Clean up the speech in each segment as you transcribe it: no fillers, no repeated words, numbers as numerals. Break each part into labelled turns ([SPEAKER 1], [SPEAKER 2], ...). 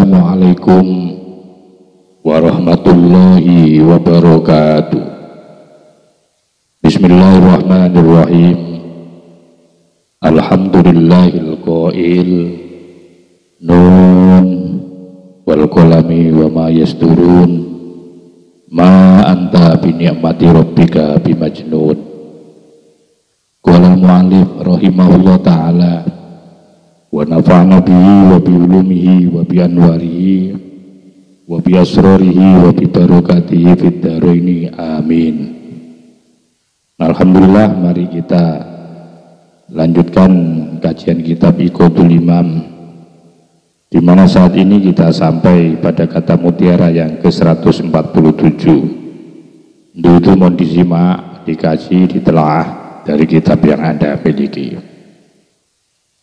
[SPEAKER 1] Assalamualaikum warahmatullahi wabarakatuh. Bismillahirrahmanirrahim. Alhamdulillahil qail nun wal qalami wa ma yasturun ma anta bi ni'mati rabbika bimajnun. Qala al-mu'allif rahimahullah ta'ala wa nafa'na bihi wa bi ulumihi wa bi anwarihi wa bi asrarihi wa bi barakatihi fid dharaini amin. Alhamdulillah, mari kita lanjutkan kajian kitab Iqodul Imam, di mana saat ini kita sampai pada kata mutiara yang ke-147. Itu mohon disimak, dikaji, ditelaah dari kitab yang Anda miliki.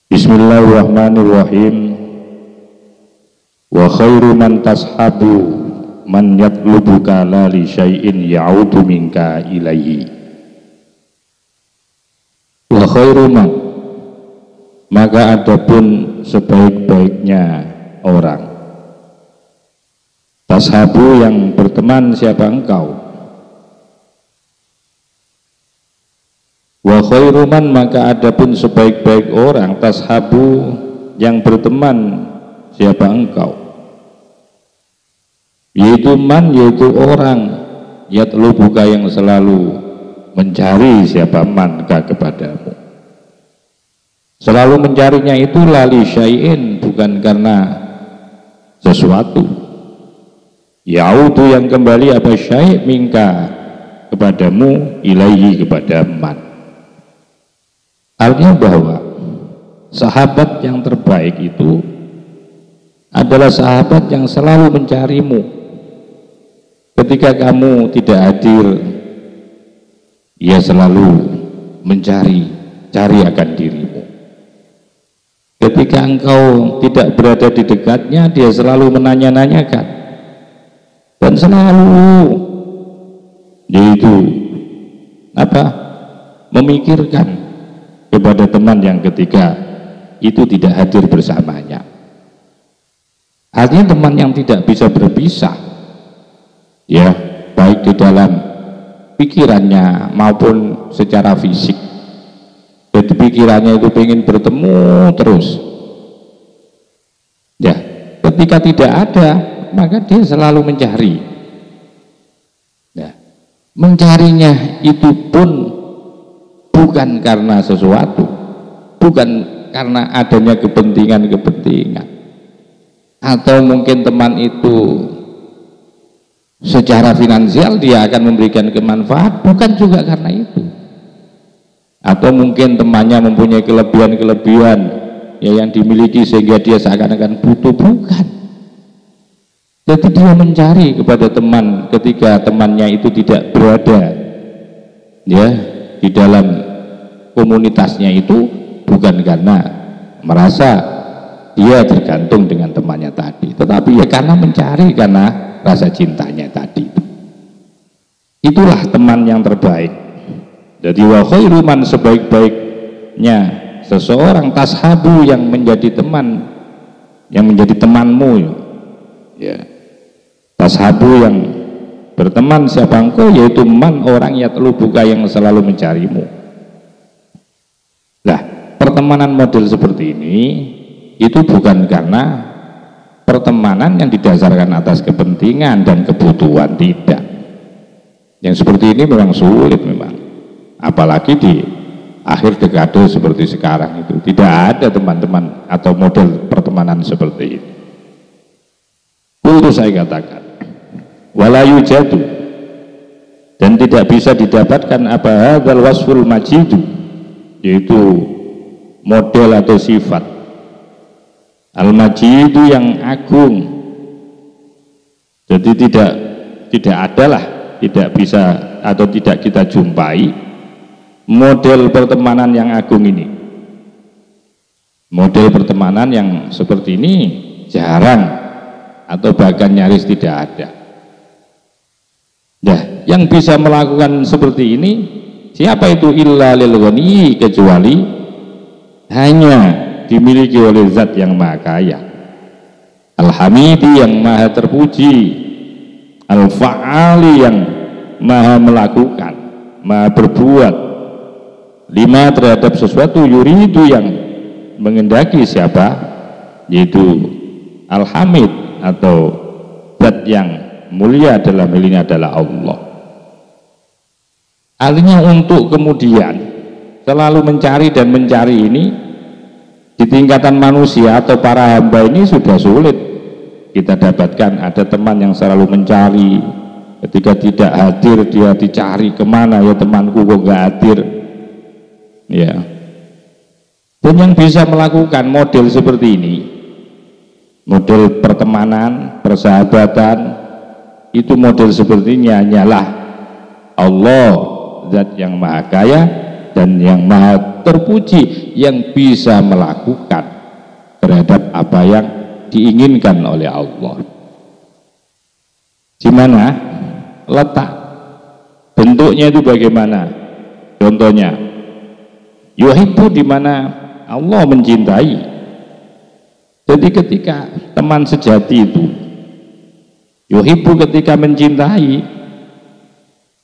[SPEAKER 1] Bismillahirrahmanirrahim. Wa khairu man tashabu man yatlubuka la li syai'in ya'udu minka ilaihi. Wa khairu man, maka adapun sebaik-baiknya orang, tashabu yang berteman siapa engkau. Wa khairu man, maka adapun sebaik-baik orang, tashabu yang berteman siapa engkau, yaitu man, yaitu orang, yatlubuka yang selalu mencari siapa man ka kepadamu. Selalu mencarinya itu lali syai'in, bukan karena sesuatu. Yaudu yang kembali apa syai' minka kepadamu, ilaihi kepada man. Artinya bahwa sahabat yang terbaik itu adalah sahabat yang selalu mencarimu. Ketika kamu tidak hadir, ia selalu cari akan dirimu. Ketika engkau tidak berada di dekatnya, dia selalu menanya-nanyakan dan selalu yaitu memikirkan kepada teman yang ketika itu tidak hadir bersamanya. Artinya teman yang tidak bisa berpisah, ya, baik di dalam pikirannya maupun secara fisik. Jadi pikirannya itu ingin bertemu terus, ya, ketika tidak ada maka dia selalu mencari, ya, mencarinya itu pun bukan karena sesuatu, bukan karena adanya kepentingan-kepentingan, atau mungkin teman itu secara finansial dia akan memberikan kemanfaat, bukan juga karena itu. Atau mungkin temannya mempunyai kelebihan-kelebihan ya yang dimiliki sehingga dia seakan-akan butuh, bukan. Jadi dia mencari kepada teman ketika temannya itu tidak berada ya di dalam komunitasnya itu, bukan karena merasa dia tergantung dengan temannya tadi, tetapi ya karena mencari, karena rasa cintanya tadi. Itulah teman yang terbaik. Jadi wa khairu man, sebaik-baiknya seseorang, tashabu yang menjadi teman, yang menjadi temanmu, ya, tashabu yang berteman siapa engkau, yaitu man, orang yatlubuka yang selalu mencarimu. Nah, pertemanan model seperti ini itu bukan karena pertemanan yang didasarkan atas kepentingan dan kebutuhan, tidak. Yang seperti ini memang sulit memang, apalagi di akhir dekade seperti sekarang itu tidak ada teman-teman atau model pertemanan seperti ini. Untuk saya katakan wala yujadu, dan tidak bisa didapatkan apa hadzal wasful majidu, yaitu model atau sifat al-majidu yang agung. Jadi tidak adalah, tidak bisa atau tidak kita jumpai model pertemanan yang agung ini. Model pertemanan yang seperti ini jarang atau bahkan nyaris tidak ada. Nah, yang bisa melakukan seperti ini siapa itu? Illa lil ghani, kecuali hanya dimiliki oleh zat yang maha kaya. Al-Hamidi yang maha terpuji, Al-Fa'ali yang maha melakukan, maha berbuat, lima terhadap sesuatu, yuridu yang mengendaki siapa, yaitu Al-Hamid atau zat yang mulia dalam hal ini adalah Allah. Artinya untuk kemudian selalu mencari dan mencari ini di tingkatan manusia atau para hamba ini sudah sulit kita dapatkan. Ada teman yang selalu mencari, ketika tidak hadir dia dicari kemana, ya temanku kok gak hadir, ya. Dan yang bisa melakukan model seperti ini, model pertemanan, persahabatan, itu model sepertinya hanyalah Allah, zat yang maha kaya dan yang maha terpuji, yang bisa melakukan terhadap apa yang diinginkan oleh Allah. Di mana letak bentuknya itu bagaimana? Contohnya, yuhibbu, di mana Allah mencintai. Jadi ketika teman sejati itu yuhibbu, ketika mencintai,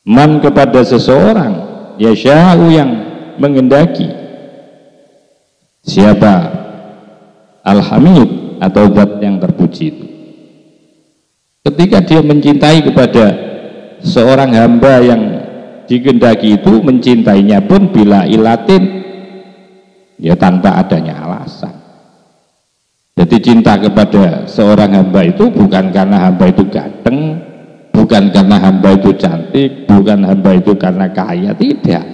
[SPEAKER 1] man kepada seseorang, yasha'u yang mengendaki. Siapa? Al-Hamid atau zat yang terpuji itu. Ketika dia mencintai kepada seorang hamba yang dikehendaki itu, mencintainya pun bila ilatin, ya tanpa adanya alasan. Jadi cinta kepada seorang hamba itu bukan karena hamba itu ganteng, bukan karena hamba itu cantik, bukan hamba itu karena kaya, tidak.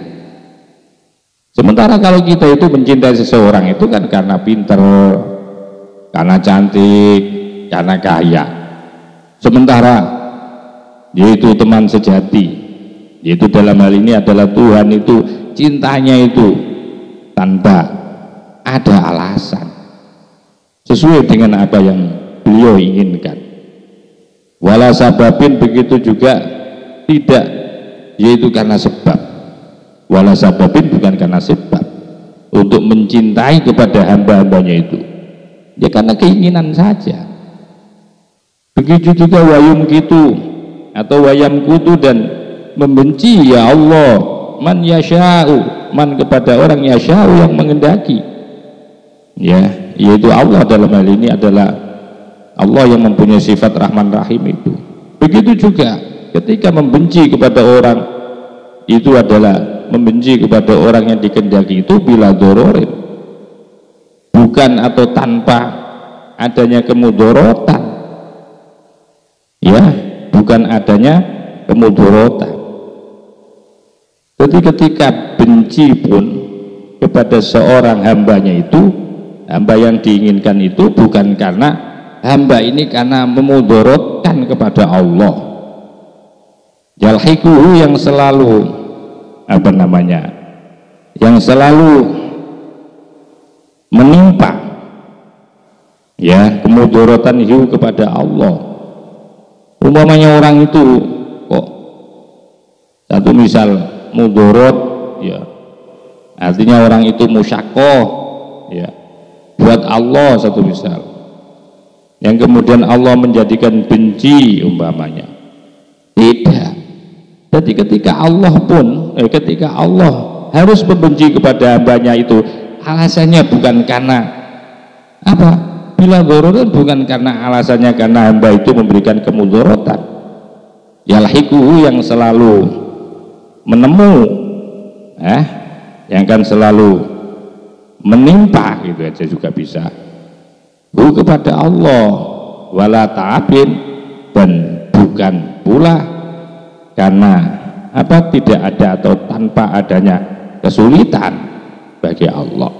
[SPEAKER 1] Sementara kalau kita itu mencintai seseorang itu kan karena pinter, karena cantik, karena kaya. Sementara yaitu teman sejati, yaitu dalam hal ini adalah Tuhan, itu cintanya itu tanpa ada alasan, sesuai dengan apa yang beliau inginkan. Wala sababin, begitu juga tidak, yaitu karena sebab. Wala sababin, bukan karena sebab untuk mencintai kepada hamba-hambanya itu, ya karena keinginan saja. Begitu juga wayum gitu atau wayam kutu, dan membenci ya Allah, man yasha'u, man kepada orang yasha'u yang mengendaki, ya, yaitu Allah. Dalam hal ini adalah Allah yang mempunyai sifat Rahman Rahim itu. Begitu juga ketika membenci kepada orang, itu adalah membenci kepada orang yang dikehendaki itu bila dororin, bukan atau tanpa adanya kemudorotan, ya, bukan adanya kemudorotan. Jadi ketika benci pun kepada seorang hambanya itu, hamba yang diinginkan itu bukan karena hamba ini karena memudorotkan kepada Allah. Yalhikuhu, yang selalu apa namanya, yang selalu menimpa, ya, kemudorotan hiu kepada Allah. Umpamanya orang itu kok satu misal mudorot, ya, artinya orang itu musyakoh, ya, buat Allah satu misal, yang kemudian Allah menjadikan benci umpamanya, tidak. Jadi ketika Allah pun ketika Allah harus membenci kepada hambanya itu, alasannya bukan karena apa, bila dorotan, bukan karena alasannya karena hamba itu memberikan kemudorotan. Yalhikuhu, yang selalu menemu, yang kan selalu menimpa, gitu aja juga bisa, kepada Allah. Wala ta'abin, dan bukan pula karena apa, tidak ada atau tanpa adanya kesulitan bagi Allah.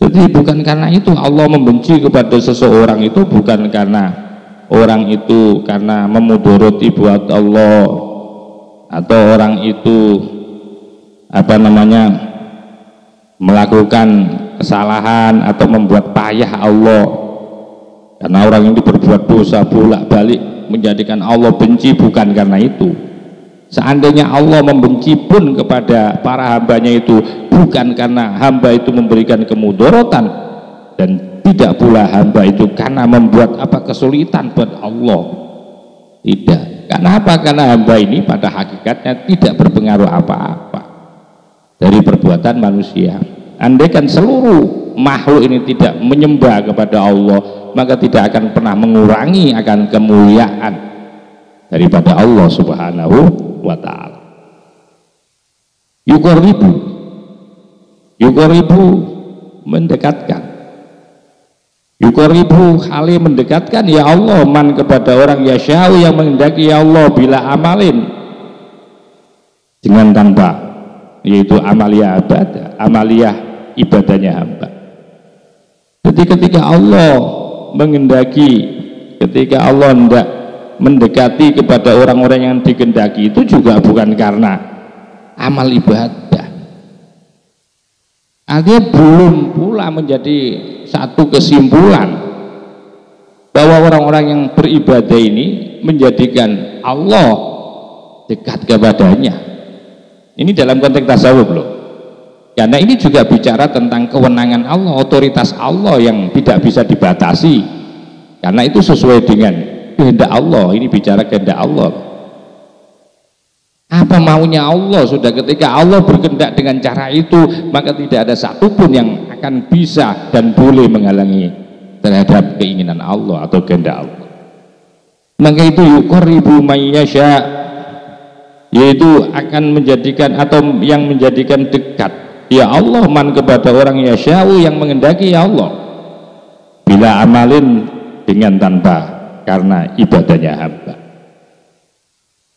[SPEAKER 1] Jadi bukan karena itu Allah membenci kepada seseorang itu, bukan karena orang itu karena memudoroti buat Allah, atau orang itu apa namanya melakukan kesalahan atau membuat payah Allah, karena orang itu berbuat dosa bolak-balik menjadikan Allah benci, bukan karena itu. Seandainya Allah membenci pun kepada para hambanya itu bukan karena hamba itu memberikan kemudorotan dan Tidak pula hamba itu karena membuat apa kesulitan buat Allah. Tidak. Karena apa? Karena hamba ini pada hakikatnya tidak berpengaruh apa-apa dari perbuatan manusia. Andaikan seluruh makhluk ini tidak menyembah kepada Allah, maka tidak akan pernah mengurangi akan kemuliaan daripada Allah Subhanahu wa ta'ala. Yukoribu mendekatkan, yukoribu hali mendekatkan ya Allah man kepada orang yasya'u yang menghendaki ya Allah bila amalin dengan tanpa, yaitu amaliyah ibadahnya hamba. Jadi ketika Allah menghendaki, ketika Allah hendak mendekati kepada orang-orang yang dikehendaki, itu juga bukan karena amal ibadah. Artinya belum pula menjadi satu kesimpulan bahwa orang-orang yang beribadah ini menjadikan Allah dekat kepadanya. Ini dalam konteks tasawuf loh. Karena ini juga bicara tentang kewenangan Allah, otoritas Allah yang tidak bisa dibatasi. Karena itu sesuai dengan kehendak Allah. Ini bicara kehendak Allah. Apa maunya Allah? Sudah ketika Allah berkehendak dengan cara itu, maka tidak ada satupun yang akan bisa dan boleh menghalangi terhadap keinginan Allah atau kehendak Allah. Maka itu yuqarribu may yasha, yaitu akan menjadikan atau yang menjadikan dekat ya Allah man kepada orang yasya'u yang menghendaki ya Allah bila amalin dengan tanpa karena ibadahnya hamba.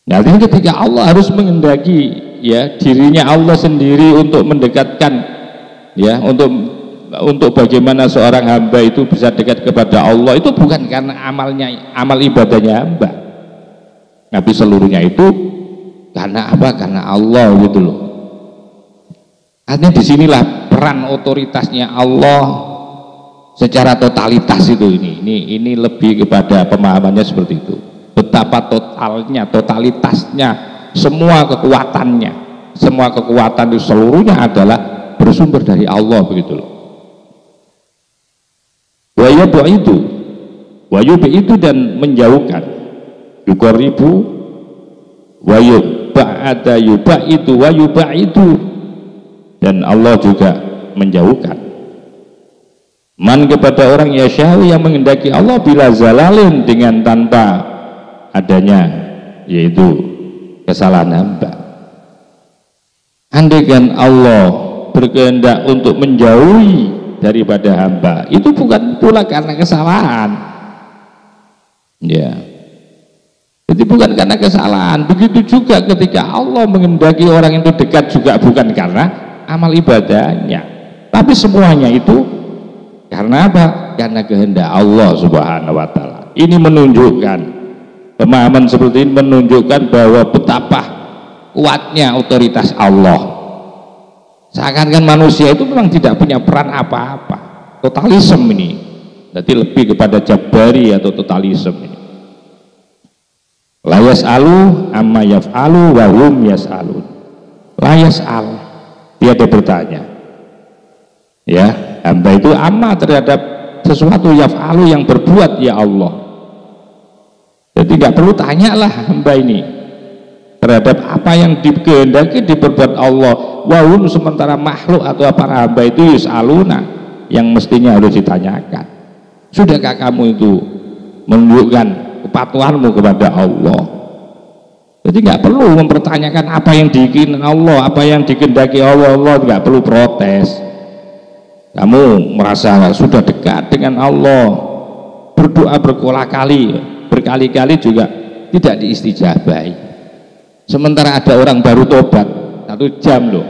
[SPEAKER 1] Nah, ketika Allah harus menghendaki ya dirinya Allah sendiri untuk mendekatkan ya untuk bagaimana seorang hamba itu bisa dekat kepada Allah, itu bukan karena amal ibadahnya hamba, tapi seluruhnya itu karena apa? Karena Allah gitu loh. Artinya disinilah peran otoritasnya Allah secara totalitas itu ini lebih kepada pemahamannya seperti itu. Betapa totalnya, totalitasnya, semua kekuatan itu seluruhnya adalah bersumber dari Allah begitu loh. Wayubi itu dan menjauhkan, yukoribu, wayuba'ada yubaitu, wayubaitu, dan Allah juga menjauhkan man kepada orang yasya'u yang menghendaki Allah bila zalalin dengan tanpa adanya yaitu kesalahan hamba. Andaikan Allah berkehendak untuk menjauhi daripada hamba, itu bukan pula karena kesalahan ya, jadi bukan karena kesalahan. Begitu juga ketika Allah menghendaki orang itu dekat juga bukan karena amal ibadahnya, tapi semuanya itu karena apa? Karena kehendak Allah Subhanahu wa ta'ala. Ini menunjukkan, pemahaman seperti ini menunjukkan bahwa betapa kuatnya otoritas Allah. Seakan-akan manusia itu memang tidak punya peran apa-apa. Totalisme ini berarti lebih kepada jabari atau totalisme ini. La yas'alu amma yaf'alu wa hum yas'alun. La yas'al, dia bertanya ya, hamba itu amma terhadap sesuatu yaf'alu yang berbuat ya Allah. Jadi nggak perlu tanyalah hamba ini terhadap apa yang dikehendaki diperbuat Allah. Wahum sementara makhluk atau para hamba itu yus'aluna, yang mestinya harus ditanyakan. Sudahkah kamu itu menunjukkan kepatuhanmu kepada Allah? Jadi nggak perlu mempertanyakan apa yang diinginkan Allah, apa yang dikehendaki Allah. Allah nggak perlu protes. Kamu merasa sudah dekat dengan Allah, berdoa berkali-kali juga tidak diistijabahi. Sementara ada orang baru tobat 1 jam loh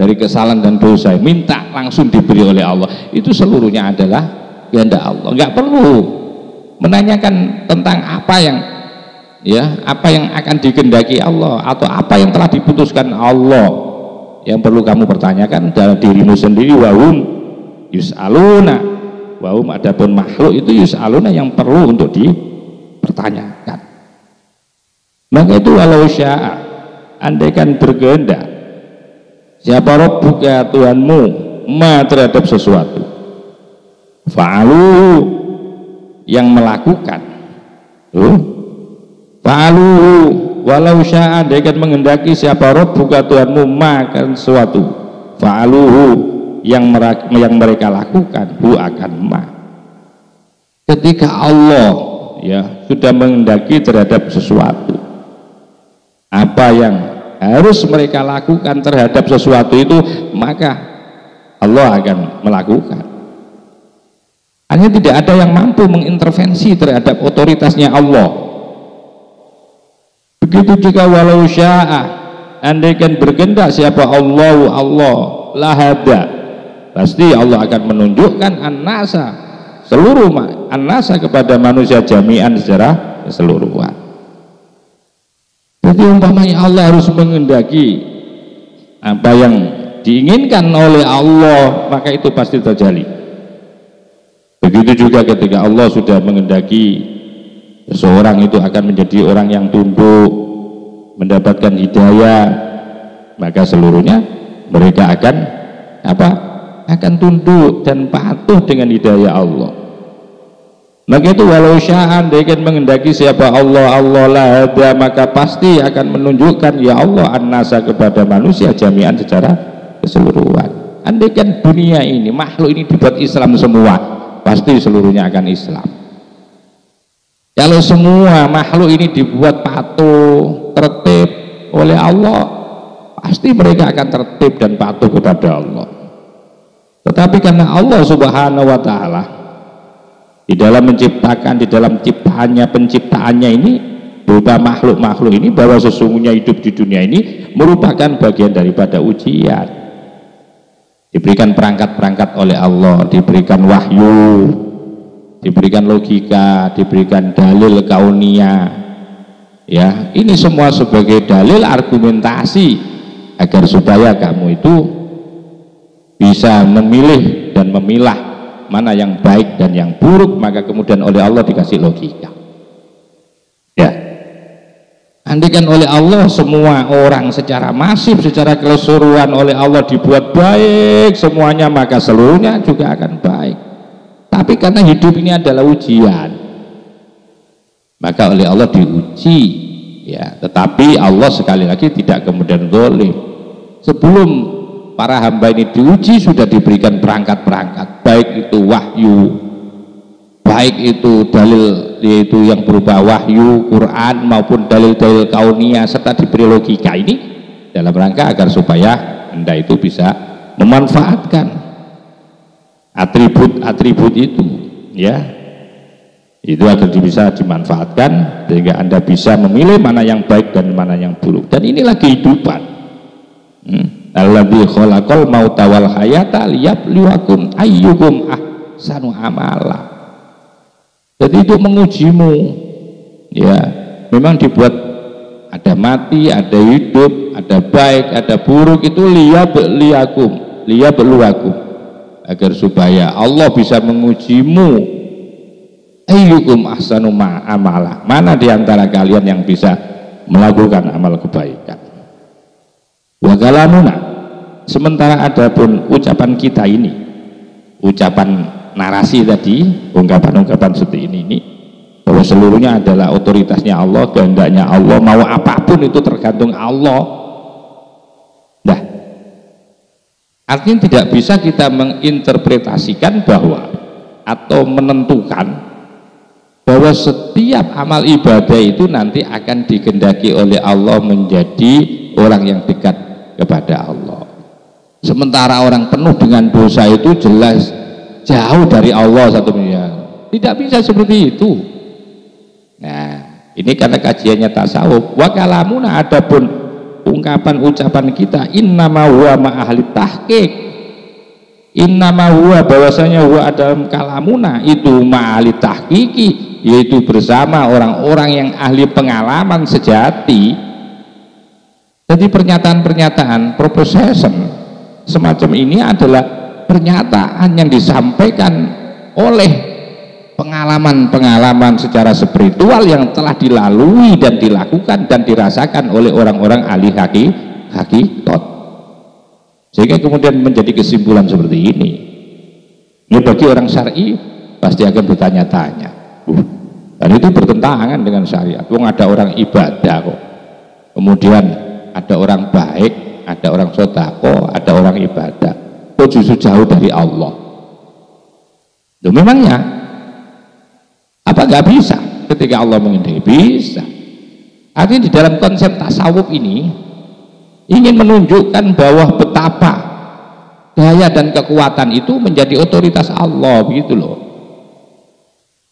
[SPEAKER 1] dari kesalahan dan dosa, minta langsung diberi oleh Allah. Itu seluruhnya adalah kehendak Allah. Nggak perlu menanyakan tentang apa yang akan dikehendaki Allah atau apa yang telah diputuskan Allah. Yang perlu kamu pertanyakan dalam dirimu sendiri. Wahum yus'aluna, wahum adapun makhluk itu yus'aluna, yang perlu untuk dipertanyakan. Maka itu walau sya'a, andaikan berkehendak siapa Rabbuka Tuhanmu ma terhadap sesuatu, fa'alu yang melakukan, fa'alu walau sya'a, dia akan menghendaki siapa Rabbuka Tuhanmu makan sesuatu, fa'aluhu yang mereka lakukan hu akan ma. Ketika Allah ya sudah menghendaki terhadap sesuatu, apa yang harus mereka lakukan terhadap sesuatu itu, maka Allah akan melakukan. Hanya tidak ada yang mampu mengintervensi terhadap otoritasnya Allah. Begitu juga walau sya'a, andaikan berkehendak siapa Allah lahada, pasti Allah akan menunjukkan an-nasa, seluruh an-nasa kepada manusia jami'an secara keseluruhan. Jadi umpamanya Allah harus menghendaki apa yang diinginkan oleh Allah, maka itu pasti terjadi. Begitu juga ketika Allah sudah menghendaki seseorang itu akan menjadi orang yang tunduk, mendapatkan hidayah, maka seluruhnya mereka akan akan tunduk dan patuh dengan hidayah Allah. Maka itu walau sya'an, dia akan menghendaki siapa Allah lahada, maka pasti akan menunjukkan ya Allah an-nasa kepada manusia jami'an secara keseluruhan. Andaikan dunia ini, makhluk ini dibuat Islam semua, pasti seluruhnya akan Islam. Kalau semua makhluk ini dibuat patuh, tertib oleh Allah, pasti mereka akan tertib dan patuh kepada Allah. Tetapi karena Allah Subhanahu wa Ta'ala di dalam menciptakan, di dalam penciptaannya ini berupa makhluk-makhluk ini, bahwa sesungguhnya hidup di dunia ini merupakan bagian daripada ujian. Diberikan perangkat-perangkat oleh Allah, diberikan wahyu, diberikan logika, diberikan dalil kauniyah. Ya, ini semua sebagai dalil argumentasi agar supaya kamu itu bisa memilih dan memilah mana yang baik dan yang buruk, maka kemudian oleh Allah dikasih logika. Ya, andaikan oleh Allah semua orang secara masif, secara keseluruhan oleh Allah dibuat baik semuanya, maka seluruhnya juga akan baik. Tapi karena hidup ini adalah ujian, maka oleh Allah diuji. Ya, tetapi Allah sekali lagi tidak kemudian zalim. Sebelum para hamba ini diuji sudah diberikan perangkat-perangkat, baik itu wahyu, baik itu dalil yaitu yang berupa wahyu, Quran maupun dalil-dalil kauniyah, serta diberi logika ini dalam rangka agar supaya Anda itu bisa memanfaatkan atribut-atribut itu, ya, itu agar bisa dimanfaatkan sehingga Anda bisa memilih mana yang baik dan mana yang buruk. Dan inilah kehidupan. Alladzi khalaqal mauta wal hayata liyabluwakum ayyukum ahsanu amala. Jadi itu mengujimu, ya, memang dibuat ada mati, ada hidup, ada baik, ada buruk, itu liyabluwakum, agar supaya Allah bisa mengujimu ayyukum ahsanu amala, mana diantara kalian yang bisa melakukan amal kebaikan. Wa kalamuna, sementara adapun ucapan kita ini, ucapan narasi tadi, ungkapan-ungkapan seperti ini bahwa seluruhnya adalah otoritasnya Allah, kehendaknya Allah, mau apapun itu tergantung Allah. Nah, artinya tidak bisa kita menginterpretasikan bahwa atau menentukan bahwa setiap amal ibadah itu nanti akan dikehendaki oleh Allah menjadi orang yang dekat kepada Allah. Sementara orang penuh dengan dosa itu jelas jauh dari Allah satu miliar. Tidak bisa seperti itu. Nah, ini karena kajiannya tasawuf. Wa kalamuna, adapun ungkapan ucapan kita, innama huwa ma ahli tahqiq. Innama huwa, bahwasanya huwa dalam kalamuna itu ma ahli tahqiqi, yaitu bersama orang-orang yang ahli pengalaman sejati. Jadi pernyataan-pernyataan proposition semacam ini adalah pernyataan yang disampaikan oleh pengalaman-pengalaman secara spiritual yang telah dilalui dan dilakukan dan dirasakan oleh orang-orang ahli hakikat, sehingga kemudian menjadi kesimpulan seperti ini. Ini bagi orang syar'i pasti akan bertanya-tanya. Dan itu bertentangan dengan syariat. Wong ada orang ibadah kok. Kemudian ada orang baik, ada orang sodako, ada orang ibadah. Kok justru jauh dari Allah? Loh, memangnya apa nggak bisa ketika Allah mengendaki? Bisa. Artinya di dalam konsep tasawuf ini ingin menunjukkan bahwa betapa daya dan kekuatan itu menjadi otoritas Allah, begitu loh.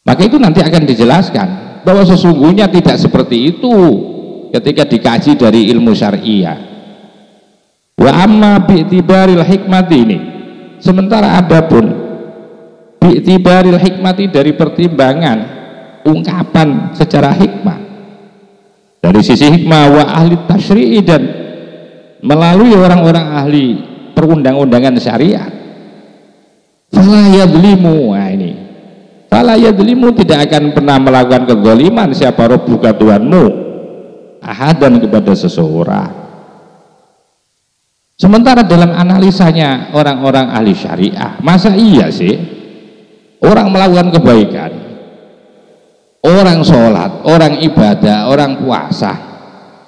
[SPEAKER 1] Maka itu nanti akan dijelaskan bahwa sesungguhnya tidak seperti itu ketika dikaji dari ilmu syariah. Wa amma bi'tibaril hikmati ini, sementara adapun bi'tibaril hikmati dari pertimbangan ungkapan secara hikmah, dari sisi hikmah wa ahli tasyri'i dan melalui orang-orang ahli perundang-undangan syariat, fala yadlimu, nah ini fala yadlimu, tidak akan pernah melakukan kezaliman siapa rabbuka Tuhanmu ahadan kepada seseorang. Sementara dalam analisanya orang-orang ahli syariah, masa iya sih orang melakukan kebaikan, orang sholat, orang ibadah, orang puasa,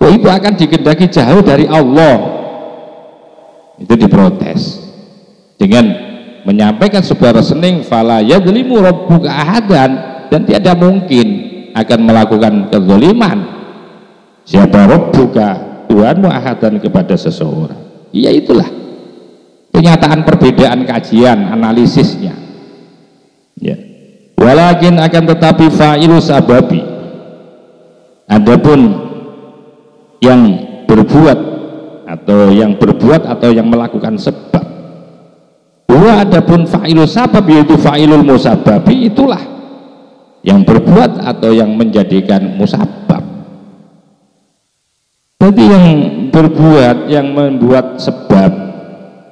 [SPEAKER 1] oh itu akan dikehendaki jauh dari Allah? Itu diprotes dengan menyampaikan sebuah reasoning fala yadlimu rabbuka ahadan, dan tiada mungkin akan melakukan kezaliman siapa rabbuka Tuhanmu ahadan kepada seseorang. Iya, itulah kenyataan perbedaan kajian analisisnya ya. Walakin akan tetapi fa'ilu sababi, adapun yang berbuat atau yang melakukan sebab, bahwa adapun fa'ilu sabab yaitu fa'ilul musababi, itulah yang berbuat atau yang menjadikan musabab. Jadi yang berbuat, yang membuat sebab,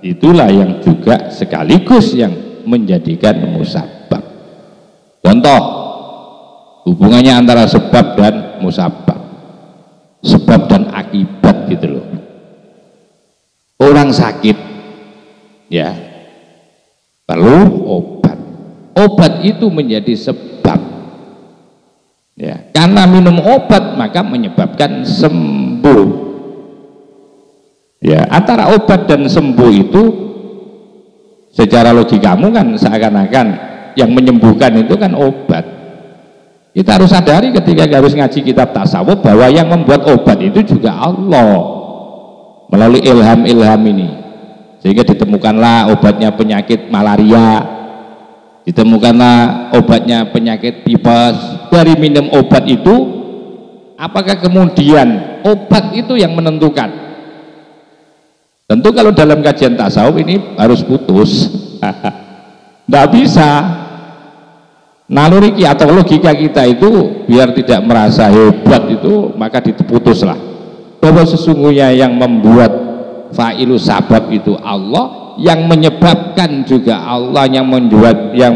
[SPEAKER 1] itulah yang juga sekaligus yang menjadikan musabab. Contoh hubungannya antara sebab dan musabab, sebab dan akibat gitu loh. Orang sakit ya perlu obat, obat itu menjadi sebab ya, karena minum obat maka menyebabkan sembuh ya. Antara obat dan sembuh itu secara logikamu kan seakan-akan yang menyembuhkan itu kan obat. Kita harus sadari ketika harus ngaji kitab tasawuf bahwa yang membuat obat itu juga Allah melalui ilham-ilham ini, sehingga ditemukanlah obatnya penyakit malaria, ditemukanlah obatnya penyakit tipes. Dari minum obat itu, apakah kemudian obat itu yang menentukan? Tentu kalau dalam kajian tasawuf ini harus putus. Tidak bisa. Naluri atau logika kita itu biar tidak merasa hebat itu, maka diputuslah bahwa sesungguhnya yang membuat fa'ilu sabab itu Allah, yang menyebabkan juga Allah, yang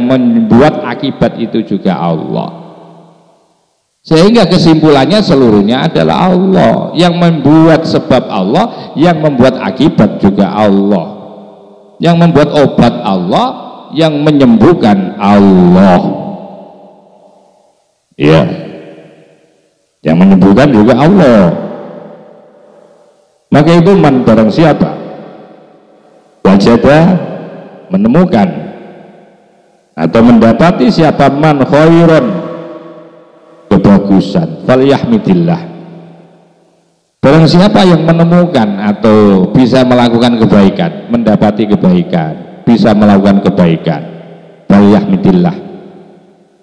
[SPEAKER 1] membuat akibat itu juga Allah. Sehingga kesimpulannya seluruhnya adalah Allah, yang membuat sebab Allah, yang membuat akibat juga Allah, yang membuat obat Allah, yang menyembuhkan Allah ya, yang menyembuhkan juga Allah. Maka itu man barang siapa wajada menemukan atau mendapati siapa man khairan kebagusan falyahmidillah, barang siapa yang menemukan atau bisa melakukan kebaikan, mendapati kebaikan, bisa melakukan kebaikan, falyahmidillah,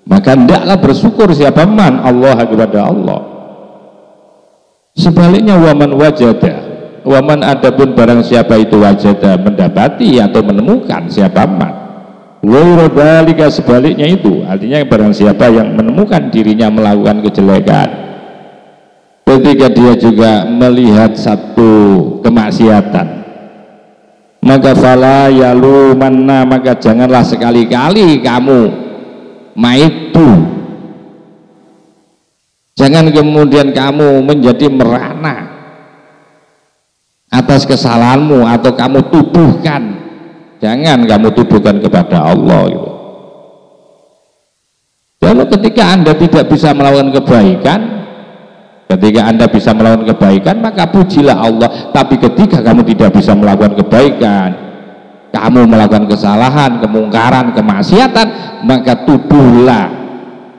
[SPEAKER 1] maka hendaklah bersyukur siapa man Allah kepada Allah. Sebaliknya waman wajada, waman adapun barang siapa itu wajada mendapati atau menemukan siapa man ghairu dzalika, sebaliknya itu artinya barang siapa yang menemukan dirinya melakukan kejelekan, ketika dia juga melihat satu kemaksiatan, maka fala yalumanna, maka janganlah sekali-kali kamu maitu, jangan kemudian kamu menjadi merana atas kesalahanmu atau kamu tuduhkan Jangan kamu tuduhkan kepada Allah gitu. Kalau ketika Anda tidak bisa melakukan kebaikan, maka pujilah Allah. Tapi ketika kamu tidak bisa melakukan kebaikan, kamu melakukan kesalahan, kemungkaran, kemaksiatan, maka tuduhlah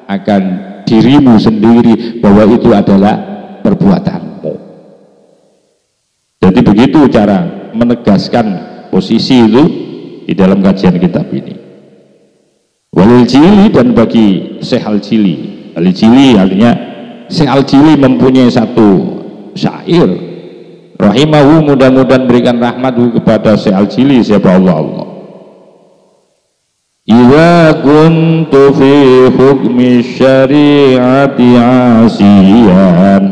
[SPEAKER 1] akan dirimu sendiri bahwa itu adalah perbuatanmu. Jadi begitu cara menegaskan posisi itu di dalam kajian kitab ini. Walil Jili, dan bagi Syekh Al-Jili. Al-Jili artinya Syekh Al-Jili mempunyai satu syair, rahimahu, mudah-mudahan berikan rahmatu kepada Syekh Al-Jili, siapa Allah. Idza kuntu fi hukmi syari'ati asiyan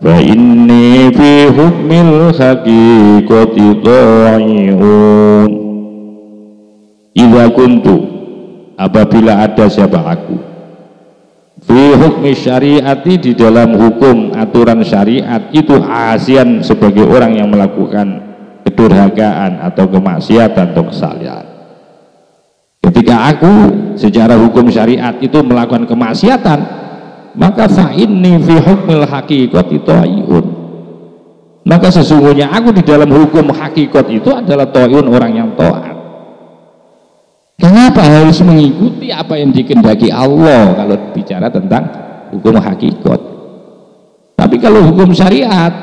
[SPEAKER 1] fa inni fi hukmil haqiqati dha'i'un. Idza kuntu, apabila ada siapa aku, fi hukmi syari'ati, di dalam hukum aturan syariat itu, asian, sebagai orang yang melakukan kedurhakaan atau kemaksiatan atau kesalahan. Ketika aku secara hukum syariat itu melakukan kemaksiatan, maka fa inni fi hukmil haqiqati dha'i'un, maka sesungguhnya aku di dalam hukum hakikat itu adalah dha'i'un, orang yang taat. Kenapa harus mengikuti apa yang dikehendaki Allah kalau bicara tentang hukum hakikat? Tapi kalau hukum syariat,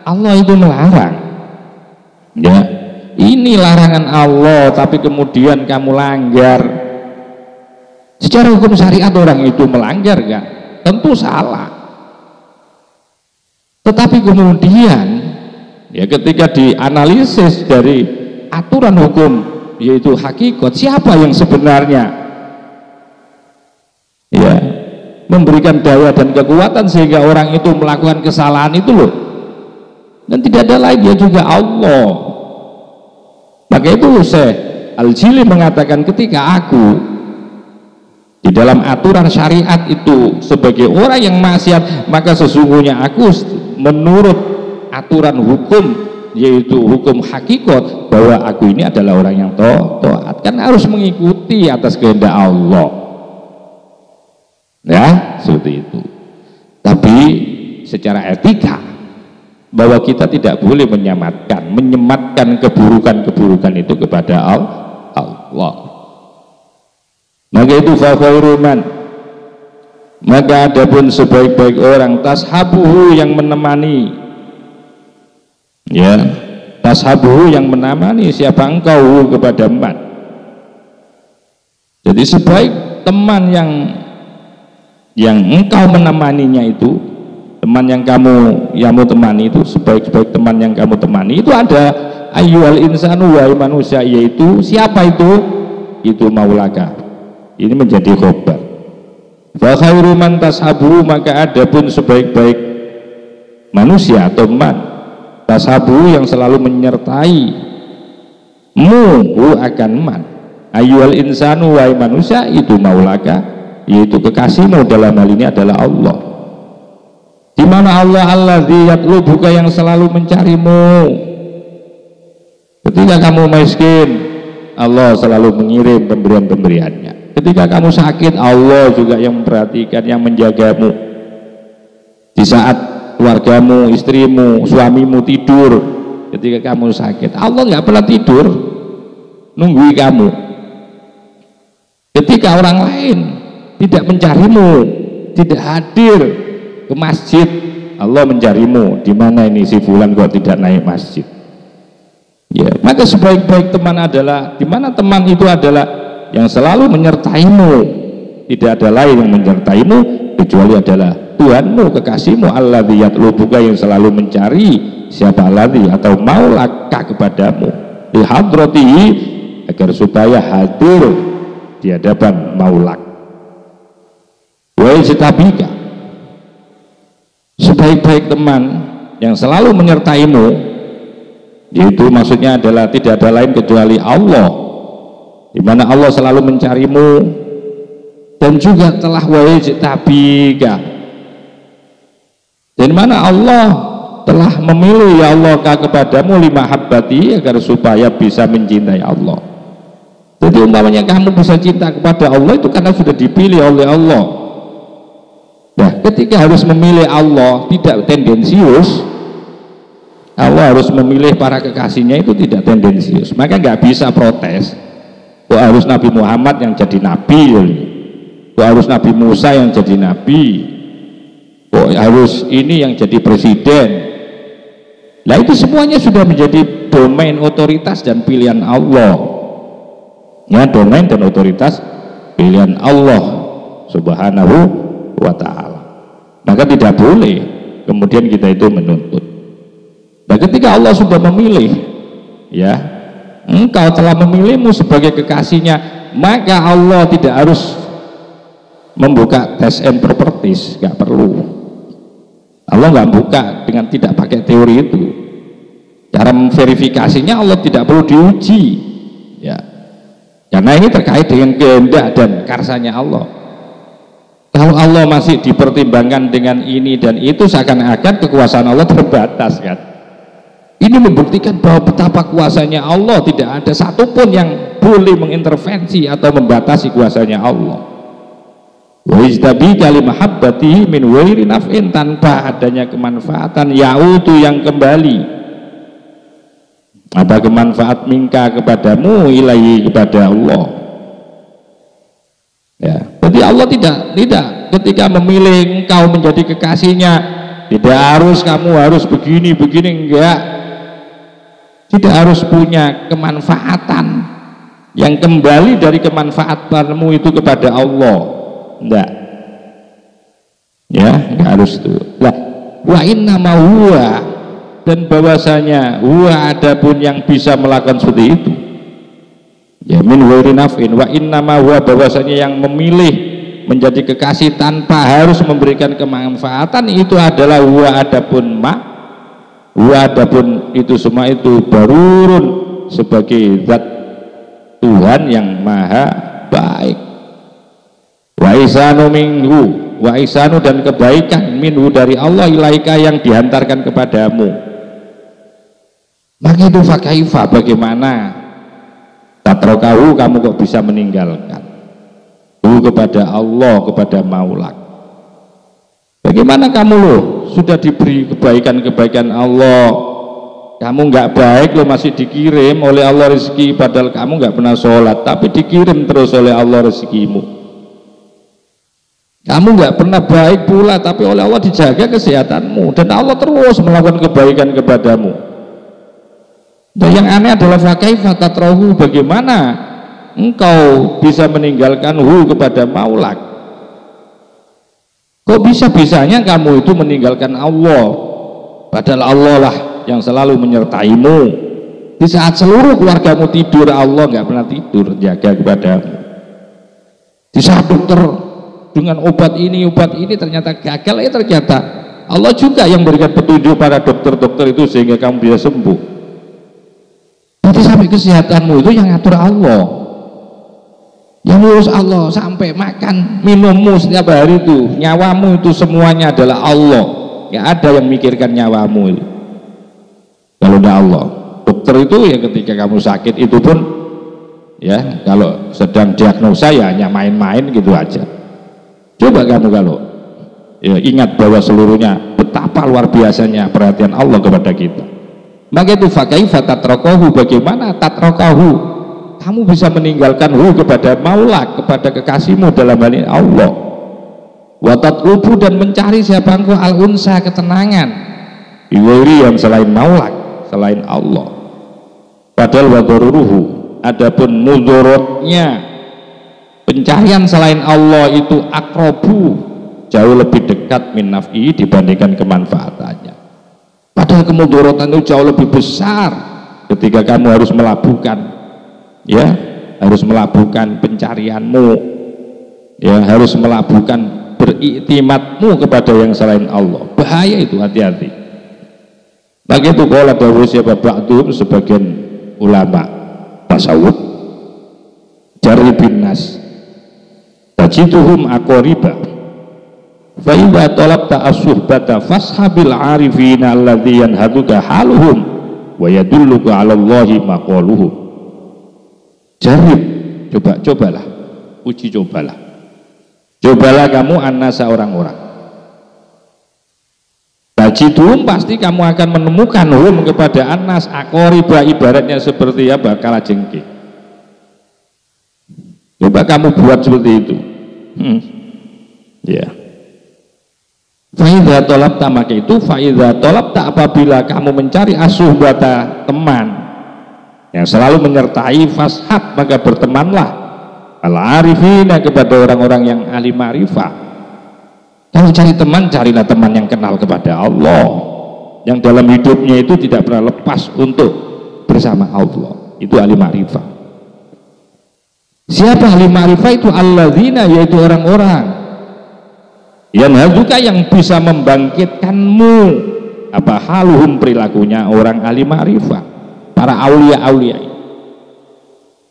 [SPEAKER 1] Allah itu melarang. Ya, ini larangan Allah, tapi kemudian kamu langgar. Secara hukum syariat orang itu melanggar kan? Tentu salah. Tetapi kemudian ya ketika dianalisis dari aturan hukum, yaitu hakikat, siapa yang sebenarnya ya memberikan daya dan kekuatan sehingga orang itu melakukan kesalahan itu loh, dan tidak ada lain, dia juga Allah. Maka itu Syekh Al-Jili mengatakan, ketika aku di dalam aturan syariat itu sebagai orang yang maksiat, maka sesungguhnya aku menurut aturan hukum, yaitu hukum hakikat, bahwa aku ini adalah orang yang taat, kan harus mengikuti atas kehendak Allah, ya seperti itu. Tapi secara etika, bahwa kita tidak boleh menyematkan keburukan itu kepada Allah. Maka itu fa khairu man, maka adapun sebaik-baik orang, tashabuhu, yang menemani, ya, tashabuhu, yang menemani siapa engkau kepada man. Jadi sebaik teman yang engkau menemaninya itu, teman yang kamu temani itu, sebaik-baik teman yang kamu temani itu ada ayyuhal insanu, wahai manusia, yaitu siapa itu maulaka. Ini menjadi khobar. Fa khairu man tashabuhu, maka adapun sebaik-baik manusia atau man, tashabu, yang selalu menyertai mu akan man, ayyuhal insanu, wahai manusia, itu maulaka, yaitu kekasihmu, dalam hal ini adalah Allah. Di mana Allah alladzi yatlubuka, yang selalu mencarimu. Ketika kamu miskin, Allah selalu mengirim pemberian-pemberiannya. Ketika kamu sakit, Allah juga yang memperhatikan, yang menjagamu. Di saat keluargamu, istrimu, suamimu tidur, ketika kamu sakit, Allah nggak pernah tidur, nungguin kamu. Ketika orang lain tidak mencarimu, tidak hadir ke masjid, Allah mencarimu. Di mana ini si fulan kok tidak naik masjid? Ya, maka sebaik-baik teman adalah, di mana teman itu adalah yang selalu menyertaimu, tidak ada lain yang menyertaimu kecuali adalah Tuhanmu, kekasihmu, alladzi yatlubuka, yang selalu mencari siapa alladzi atau maulaka kepadamu, di hadratihi, agar supaya hadir di hadapan maulak. Wa yajtabika, sebaik-baik teman yang selalu menyertaimu, itu maksudnya adalah tidak ada lain kecuali Allah, di mana Allah selalu mencarimu, dan juga telah wajib tabika, dan mana Allah telah memilih ya Allah kepadamu lima habbati, agar supaya bisa mencintai Allah. Jadi umpamanya kamu bisa cinta kepada Allah itu karena sudah dipilih oleh Allah. Nah, ketika harus memilih Allah tidak tendensius, Allah harus memilih para kekasihnya itu tidak tendensius, maka nggak bisa protes. Kok harus Nabi Muhammad yang jadi nabi? Kok harus Nabi Musa yang jadi nabi? Kok harus ini yang jadi presiden? Nah itu semuanya sudah menjadi domain otoritas dan pilihan Allah. Ya, domain dan otoritas pilihan Allah Subhanahu wa ta'ala. Maka tidak boleh kemudian kita itu menuntut. Nah ketika Allah sudah memilih, ya, engkau telah memilihmu sebagai kekasihnya, maka Allah tidak harus membuka tes and properties, nggak perlu. Allah nggak buka dengan tidak pakai teori itu. Cara verifikasinya Allah tidak perlu diuji, ya, karena ini terkait dengan kehendak dan karsanya Allah. Kalau Allah masih dipertimbangkan dengan ini dan itu, seakan-akan kekuasaan Allah terbatas kan. Ini membuktikan bahwa betapa kuasanya Allah, tidak ada satupun yang boleh mengintervensi atau membatasi kuasanya Allah. Wa izdabi kalimah habbati min wairi naf'in, tanpa adanya kemanfaatan yautu yang kembali. Ada kemanfaat minka kepadamu ilahi, kepada Allah. Ya, jadi Allah tidak ketika memilih engkau menjadi kekasihnya, tidak harus kamu harus begini enggak. Tidak harus punya kemanfaatan yang kembali dari kemanfaatanmu itu kepada Allah, enggak, ya, enggak harus itu. Lah, wa inna ma huwa, dan bahwasanya huwa, adapun yang bisa melakukan seperti itu, ya, min wairi naf'in, wa inna ma huwa, bahwasanya yang memilih menjadi kekasih tanpa harus memberikan kemanfaatan itu adalah huwa, adapun itu semua itu barurun, sebagai zat Tuhan yang maha baik. Wa ihsanu minhu, wa ihsanu, dan kebaikan minhu dari Allah ilaika, yang dihantarkan kepadamu. Maka itu fakaifa, bagaimana tatrokahu, kamu kok bisa meninggalkan kepada Allah, kepada Maulak. Bagaimana kamu loh sudah diberi kebaikan-kebaikan Allah, kamu nggak baik loh, masih dikirim oleh Allah rezeki, padahal kamu nggak pernah sholat tapi dikirim terus oleh Allah rezekimu. Kamu nggak pernah baik pula tapi oleh Allah dijaga kesehatanmu, dan Allah terus melakukan kebaikan kepadamu. Dan yang aneh adalah fakaifa tatrahu, bagaimana engkau bisa meninggalkan kepada Maulak. Kok bisa-bisanya kamu itu meninggalkan Allah, padahal Allah lah yang selalu menyertaimu. Di saat seluruh keluargamu tidur, Allah nggak pernah tidur, jaga kepadamu. Di saat dokter dengan obat ini ternyata gagal, ternyata Allah juga yang berikan petunjuk pada dokter-dokter itu sehingga kamu bisa sembuh. Jadi sampai kesehatanmu itu yang ngatur Allah, yang ngurus Allah, sampai makan minummu setiap hari itu, nyawamu itu semuanya adalah Allah. Nggak ada yang mikirkan nyawamu itu kalau tidak Allah. Dokter itu ya ketika kamu sakit itu pun, ya, kalau sedang diagnosa ya hanya main-main gitu aja. Coba kamu kalau ya ingat bahwa seluruhnya betapa luar biasanya perhatian Allah kepada kita. Maka itu fakaifa tatrokahu, bagaimana tatrokahu, kamu bisa meninggalkan kepada Maulak, kepada kekasihmu, dalam hal ini Allah. Wa tatlubu, dan mencari siapa engkau al-unsa, ketenangan, biwiri, yang selain Maulak, selain Allah. Padahal wa daruruhu, adapun mudorotnya pencarian selain Allah itu akrobu, jauh lebih dekat min naf'i, dibandingkan kemanfaatannya. Padahal kemudorotan itu jauh lebih besar ketika kamu harus melabuhkan, ya, harus melabuhkan pencarianmu, ya, harus melabuhkan beriktimatmu kepada yang selain Allah. Bahaya itu, hati-hati. Bagi itu qala dawuh siapa ba'du, sebagian ulama tasawuf, jaribin nas tajiduhum aqoriba fa idza talabta as-suhbata fashabil arifina alladzi yanhaduka haluhum wa yadulluka 'ala Allahi maqaluhum. Jarib, cobalah, uji cobalah kamu annasa orang-orang. Tajidum, pasti kamu akan menemukan hum kepada annas aqoriba, ibaratnya seperti apa, kalajengking. Coba kamu buat seperti itu. Ya. Fa'idha tolabta, maka itu fa'idha tolabta, apabila kamu mencari asuhbata, teman yang selalu menyertai, fashab, maka bertemanlah al-arifina, kepada orang-orang yang ahli ma'rifah. Kalau cari teman, carilah teman yang kenal kepada Allah, yang dalam hidupnya itu tidak pernah lepas untuk bersama Allah. Itu ahli ma'rifah. Siapa ahli ma'rifah itu? Alladzina, yaitu orang-orang yang haduka, yang bisa membangkitkanmu, apa haluhum, perilakunya orang ahli ma'rifah, para aulia-aulia.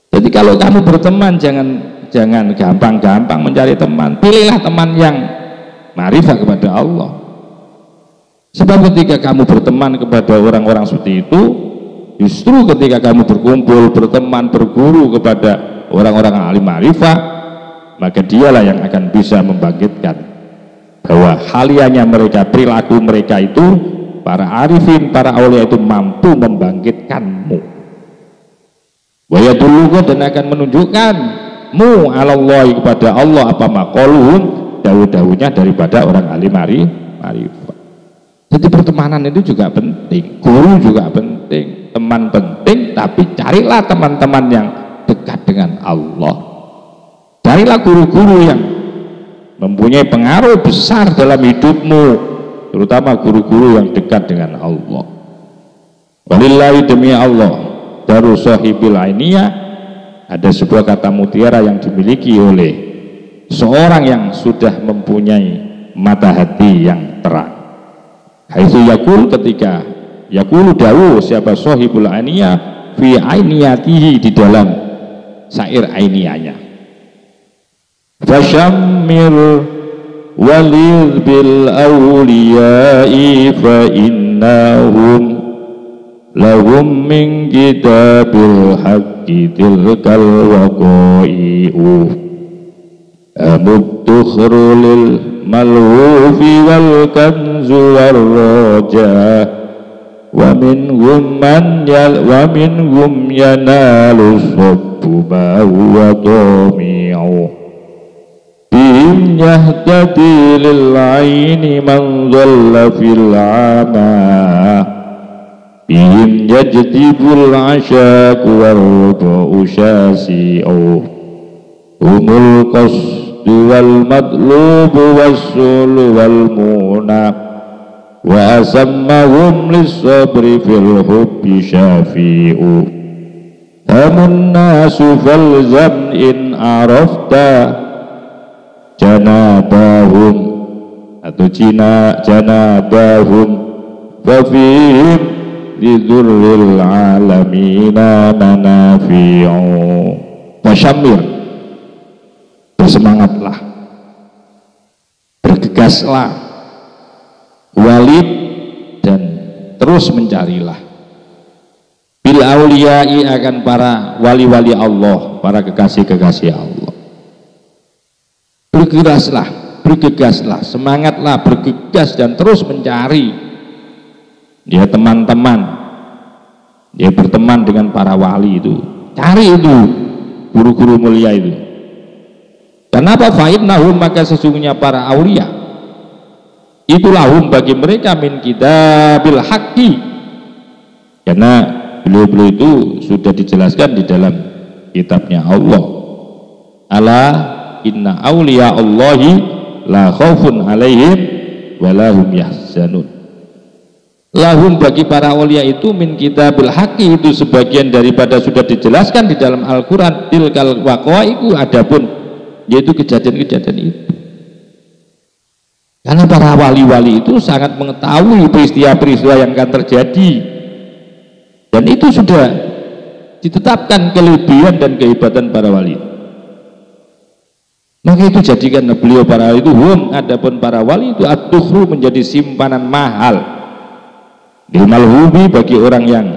[SPEAKER 1] Jadi kalau kamu berteman, jangan gampang-gampang mencari teman. Pilihlah teman yang ma'rifah kepada Allah. Sebab ketika kamu berteman kepada orang-orang seperti itu, justru ketika kamu berkumpul, berteman, berguru kepada orang-orang ahli ma'rifah, maka dialah yang akan bisa membangkitkan, bahwa halianya mereka, perilaku mereka itu, para arifin, para aulia itu mampu membangkitkanmu. Wa yadulluka, dan akan menunjukkanmu 'ala Allah, kepada Allah, apa maqaluhum, dawuh-dawuhnya daripada orang ahli ma'rifah. Jadi pertemanan itu juga penting, guru juga penting, teman penting, tapi carilah teman-teman yang dekat dengan Allah. Carilah guru-guru yang mempunyai pengaruh besar dalam hidupmu, terutama guru-guru yang dekat dengan Allah. Walillahi, demi Allah, daru sahibil ainiyah, ada sebuah kata mutiara yang dimiliki oleh seorang yang sudah mempunyai mata hati yang terang. Haitsu yakul, ketika yakulu dawu siapa sahibul ainiyah fi ainiyatihi, di dalam syair ainiyahnya, fasyammir walidh bil awliyai fa innahum lahum min kitabil haqqi tilkal waqai'u amuddukhru lil malhufi wal kanzu war raja wa minhum yanalu sabbu ma huwa tami'u bihim yahtadi lil aini man dhalla fil ama bihim yajdibul asyaku wal rubu'u syasi'u humul qasdu wal madlubu wassulu wal muna wa asammahum lis-sabri fil hubbi syafi'u hamun nasu falzam in arafta janabahum, atau janabahum fafihim lidurril alamina manafi'u. Fasyamir, bersemangatlah, bergegaslah, walid, dan terus mencarilah, bil auliyai, akan para wali-wali Allah, para kekasih-kekasih Allah. Bergegaslah, semangatlah, bergegas, dan terus mencari dia teman-teman, dia berteman dengan para wali itu. Cari itu guru-guru mulia itu. Kenapa? Fa'innahum, maka sesungguhnya para aulia itulah hum, bagi mereka, min kitabil haqqi, karena beliau-beliau itu sudah dijelaskan di dalam kitabnya Allah. Ala inna awliya Allahi la khaufun alaihim wa lahum yahzanun. Lahum, bagi para aulia itu, min kitabil haqqi, itu sebagian daripada sudah dijelaskan di dalam Al-Quran, tilkal waqai'u, adapun yaitu kejadian-kejadian itu. Karena para wali-wali itu sangat mengetahui peristiwa-peristiwa yang akan terjadi, dan itu sudah ditetapkan kelebihan dan kehebatan para wali. Maka itu jadikan beliau para itu adapun para wali itu ad-dukhru menjadi simpanan mahal lil malhubi bagi orang yang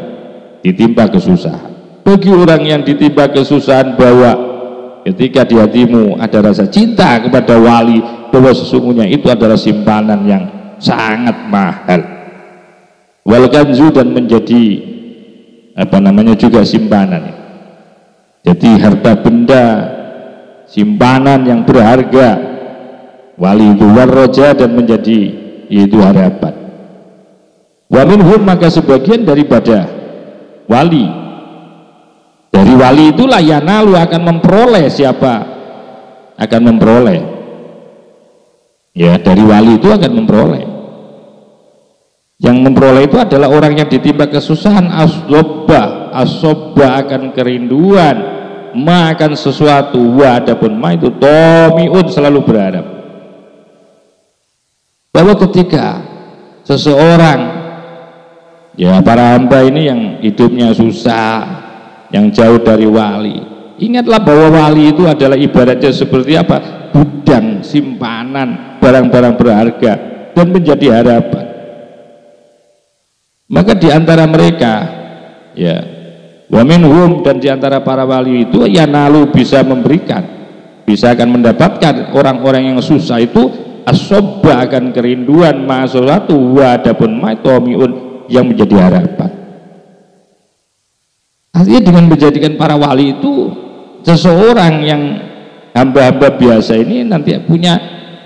[SPEAKER 1] ditimpa kesusahan. Bagi orang yang ditimpa kesusahan, bahwa ketika di hatimu ada rasa cinta kepada wali, bahwa sesungguhnya itu adalah simpanan yang sangat mahal. Wal kanzu, dan menjadi juga simpanan. Jadi harta benda, simpanan yang berharga wali itu, warroja, dan menjadi itu harapan. Wa minhum, maka sebagian daripada wali, dari wali itulah yanalu akan memperoleh, siapa akan memperoleh, ya dari wali itu akan memperoleh. Yang memperoleh itu adalah orang yang ditimpa kesusahan, asobba akan kerinduan, ma akan sesuatu, wa adapun ma itu tomiun selalu berharap. Bahwa ketika seseorang, ya para hamba ini yang hidupnya susah, yang jauh dari wali, ingatlah bahwa wali itu adalah ibaratnya seperti apa? Gudang simpanan barang-barang berharga dan menjadi harapan. Maka diantara mereka, ya wa minhum, dan diantara para wali itu yanalu bisa memberikan, bisa akan mendapatkan orang-orang yang susah itu asobba akan kerinduan, ma'asolatu wa adapun ma'tomiun yang menjadi harapan. Artinya dengan menjadikan para wali itu seseorang yang hamba-hamba biasa ini nanti punya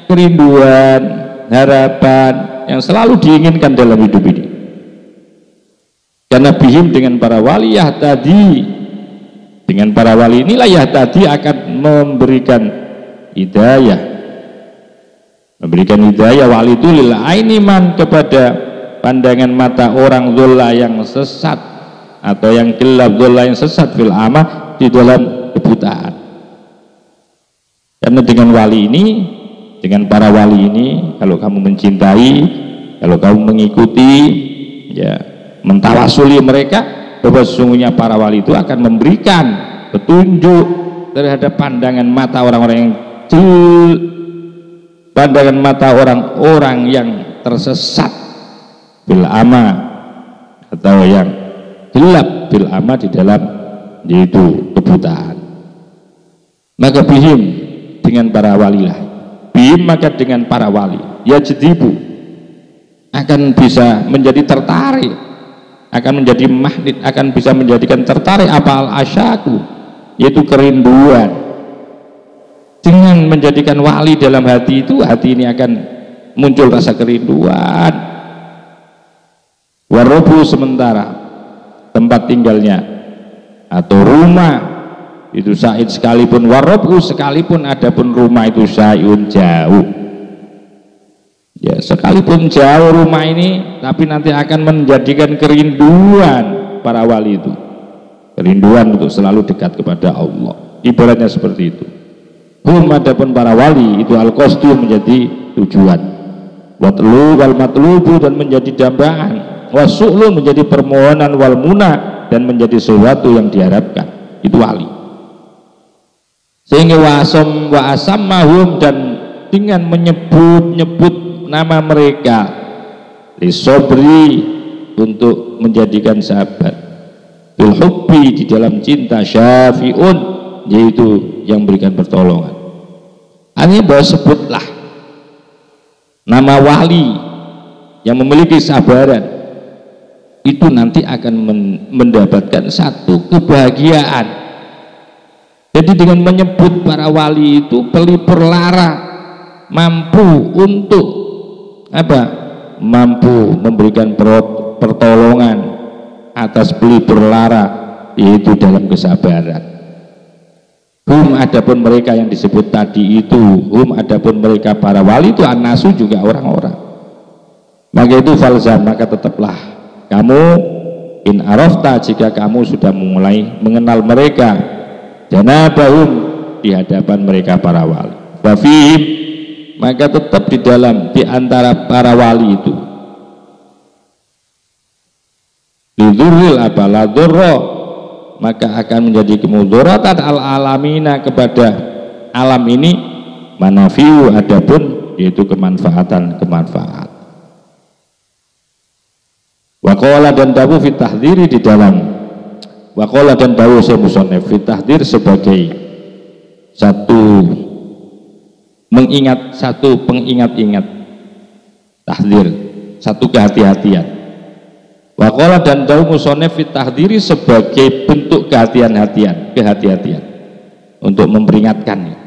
[SPEAKER 1] kerinduan, harapan yang selalu diinginkan dalam hidup ini. Karena bihim, dengan para wali, yahtadi, dengan para wali inilah yahtadi akan memberikan hidayah, wali itu lil ainiman, kepada pandangan mata orang dhulla yang sesat atau yang gelap, dhulla yang sesat, fil amah, di dalam kebutaan. Karena dengan wali ini, dengan para wali ini, kalau kamu mencintai, kalau kamu mengikuti, ya mentawasuli mereka, bahwa sesungguhnya para wali itu akan memberikan petunjuk terhadap pandangan mata orang-orang yang pandangan mata orang-orang yang tersesat bil ama, atau yang gelap bil ama, di dalam yaitu kebutaan. Maka bihim, dengan para wali lah, bihim maka dengan para wali, ya jedibu akan bisa menjadi tertarik, akan menjadi magnet, akan bisa menjadikan tertarik apa al-asyaku, yaitu kerinduan. Dengan menjadikan wali dalam hati itu, hati ini akan muncul rasa kerinduan. Warobu, sementara tempat tinggalnya atau rumah itu sa'id sekalipun, warobu sekalipun adapun rumah itu sa'yun jauh, ya sekalipun jauh rumah ini, tapi nanti akan menjadikan kerinduan para wali itu, kerinduan untuk selalu dekat kepada Allah, ibaratnya seperti itu. Adapun para wali itu al-qasdu, menjadi tujuan, watlu wal matlubu, dan menjadi dambaan, wasu'lu menjadi permohonan, wal muna, dan menjadi sesuatu yang diharapkan, itu wali. Sehingga wa asammahum, dan dengan menyebut nama mereka, lisobri, untuk menjadikan sahabat, bil hubbi, di dalam cinta, syafi'un, yaitu yang berikan pertolongan. Artinya bahwa sebutlah nama wali yang memiliki sabaran, itu nanti akan mendapatkan satu kebahagiaan. Jadi dengan menyebut para wali itu, pelipur lara, mampu untuk apa? Mampu memberikan pertolongan atas pelipur lara, yaitu dalam kesabaran. Adapun mereka yang disebut tadi itu, adapun mereka para wali itu, anasu juga orang-orang. Maka itu falzam, maka tetaplah kamu, in arafta, jika kamu sudah mulai mengenal mereka, janabahum, di hadapan mereka para wali, wafihim, maka tetap di dalam, di antara para wali itu, lidurril apa ladurro, maka akan menjadi kemudaratan al alamina, kepada alam ini, manafiu adapun yaitu kemanfaat. Waqala dan dawu fit tahdhiri di dalam waqala dan dawu musannif fit tahdhir sebagai satu pengingat-ingat tahdhir, satu kehati-hatian. Waqala dan dawu musannif fit tahdhiri sebagai bentuk kehati-hatian untuk memperingatkan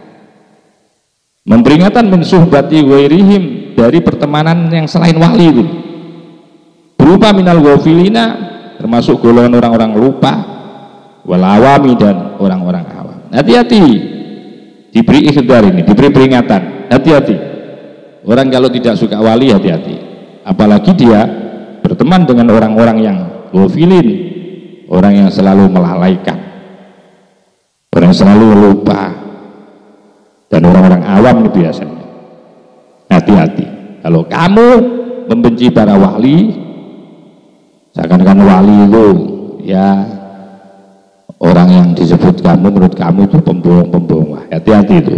[SPEAKER 1] min suhbati ghairihim, dari pertemanan yang selain wali itu, berupa minal ghafilina, termasuk golongan orang-orang lupa, wal awami, dan orang-orang awam. Hati-hati, diberi ikhdar ini, diberi peringatan, hati-hati. Orang kalau tidak suka wali, hati-hati, apalagi dia berteman dengan orang-orang yang ghafilin, orang yang selalu melalaikan, orang yang selalu lupa, dan orang-orang awam ini biasanya. Hati-hati, kalau kamu membenci para wali, seakan-akan wali itu ya orang yang disebut kamu, menurut kamu itu pembohong. Hati-hati itu.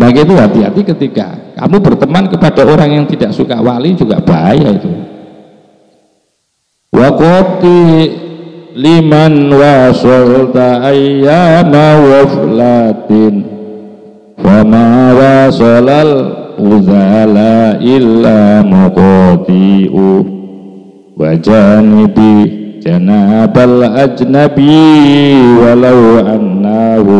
[SPEAKER 1] Maka itu hati-hati ketika kamu berteman kepada orang yang tidak suka wali, juga bahaya itu. Waqati liman wasalta ayyama waflatin fama wasalal uzala illa muqati'u wajanibi janabal ajnabi walau annahu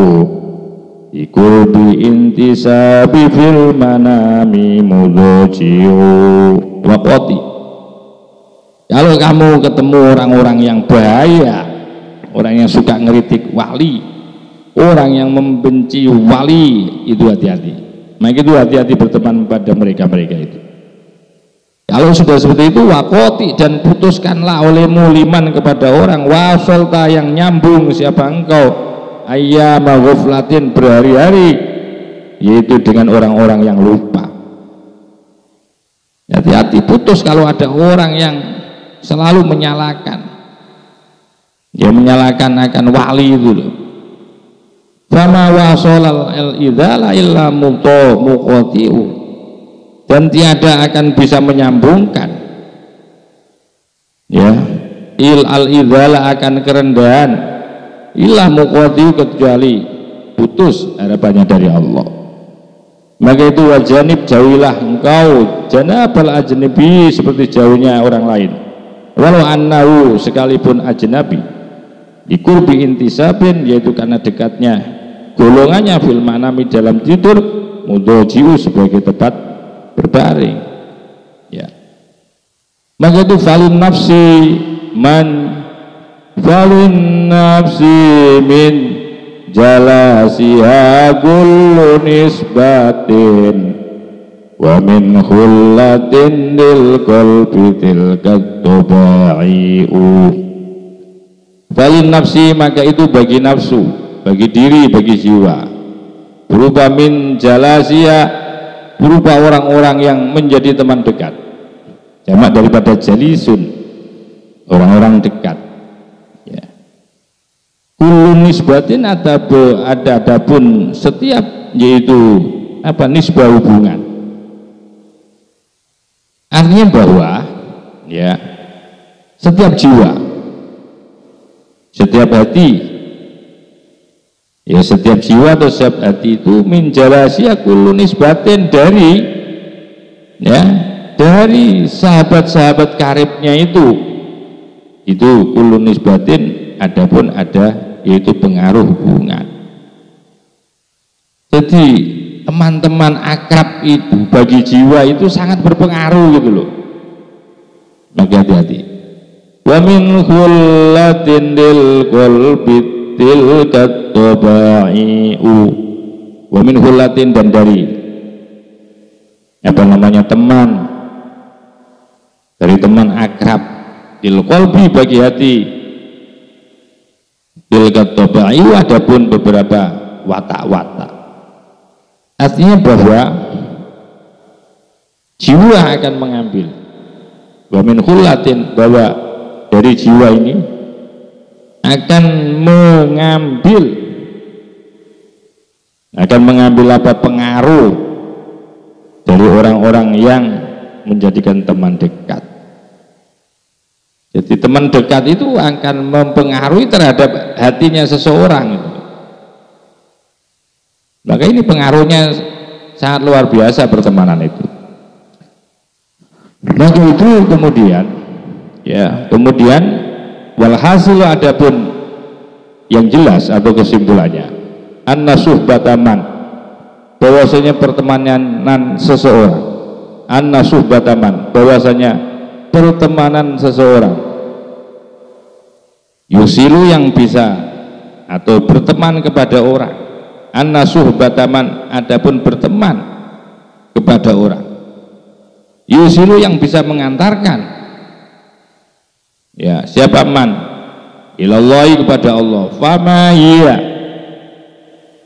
[SPEAKER 1] ikul bi intisabi fil manami mudhaji'u. Waqati, kalau kamu ketemu orang-orang yang bahaya, orang yang suka ngeritik wali, orang yang membenci wali, itu hati-hati. Maka itu hati-hati berteman pada mereka-mereka itu. Kalau sudah seperti itu, waqati, dan putuskanlah olehmu liman kepada orang wasolta yang nyambung siapa engkau ayyama ghaflatin berhari-hari, yaitu dengan orang-orang yang lupa. Hati-hati, putus kalau ada orang yang selalu menyalahkan, dia menyalahkan akan wali itu loh. Fama wasolal al-idhala illa muqati'u, dan tiada akan bisa menyambungkan ya al-idhala akan kerendahan illa muqati'u, kecuali putus harapannya dari Allah. Maka itu wajanib, jauhilah engkau janabal ajnabi, seperti jauhnya orang lain, walau annahu, sekalipun ajnabi, dikurbi intisabin, yaitu karena dekatnya golongannya fil manami, dalam tidur, mudhaji'u, sebagai tempat berbaring ya. Maka itu falin nafsi min jalasiha kullu nisbatin wa min khullatin lil qalbi tilkat tuba'i'u. Falin nafsi, maka itu bagi nafsu, bagi diri, bagi jiwa, berupa min jalasiha, berupa orang-orang yang menjadi teman dekat, jamak daripada jalisun, orang-orang dekat ya. Kullu nisbatin, adapun setiap, yaitu apa, nisbah, hubungan. Artinya bahwa ya setiap jiwa, setiap hati ya, setiap jiwa atau setiap hati itu min jalasiya kullu nisbatin, dari sahabat-sahabat karibnya itu kullu nisbatin, adapun ada yaitu pengaruh hubungan. Jadi teman-teman akrab itu bagi jiwa itu sangat berpengaruh gitu loh. Maka hati-hati. Wa min khullatin lil qalbi tilkat tuba'i'u. Wa min khullatin, dan dari apa namanya teman, dari teman akrab, lil qalbi, bagi hati, tilkat tuba'i'u, adapun beberapa watak-watak. Artinya bahwa jiwa akan mengambil, wa min khullatin, bahwa dari jiwa ini akan mengambil akan mengambil apa pengaruh dari orang-orang yang menjadikan teman dekat. Jadi teman dekat itu akan mempengaruhi terhadap hatinya seseorang. Maka ini pengaruhnya sangat luar biasa pertemanan itu. Maka itu kemudian walhasil adapun yang jelas atau kesimpulannya anna suhbataman, bahwasanya pertemanan seseorang, anna suhbataman, bahwasanya pertemanan seseorang, yusilu yang bisa atau berteman kepada orang, anna suhbataman, adapun berteman kepada orang, yusilu yang bisa mengantarkan, ya siapa man, ilallahi kepada Allah, fama iya,